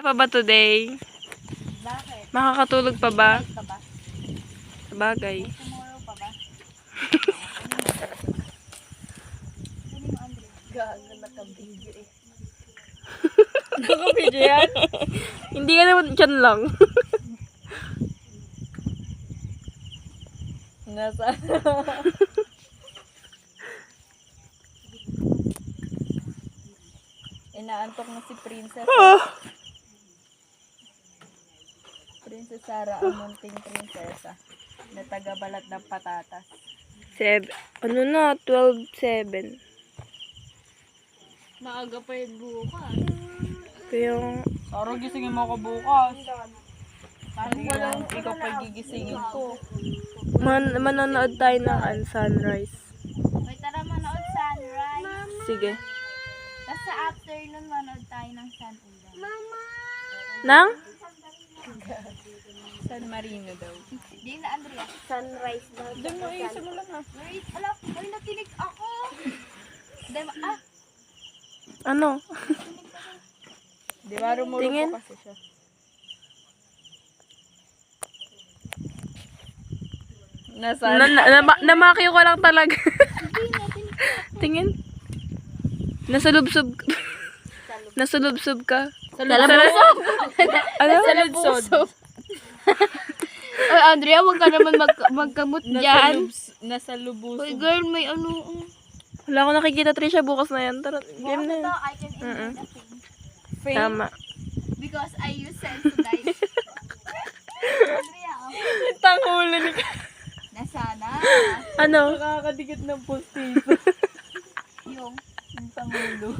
Pa ba today? Bakit? Makakatulog pa ba? Ka ba? Sabagay. Tomorrow pa ba? Kunin mo, Andre. Gaga naka-video eh. Naka-video yan? Hindi ka naman dyan lang. Nasa. Inaantok na si Princess. Princess Sarah, ang munting prinsesa na taga-balat ng patatas. 7. Ano na? 12:07. Maaga pa yung bukas. Kaya, Sarah, gisingin mo ako bukas. Walang ikaw pa gigisingin ko. manonood tayo ng sunrise. May tara manood sunrise. Sige. Tapos sa afternoon manood tayo ng San Ulan. Mama! Nang? San Marino daw. Di na, Andrea. Sunrise daw. Doon mo isimulan ha. Wait, ala, may nakinig ako. Diba, Ano? Di ba rumuro Tingin. po kasi siya. Namakyo ko lang talaga. Tingin. Nasalubsob. Nasalubsob ka. Salusog? Ano? Salusog. Ay, Andrea, huwag ka naman magkamot dyan. Nasa lubusog. Uy, girl, may ano. Wala akong nakikita, Trisha. Bukas na yan. Tara, game na yan. I can invent a thing. Tama. Because I use Sensodyne. Andrea, Tangulo ni nasana. Ano? Nakakadikit ng postizo. Yung Ang tangulo.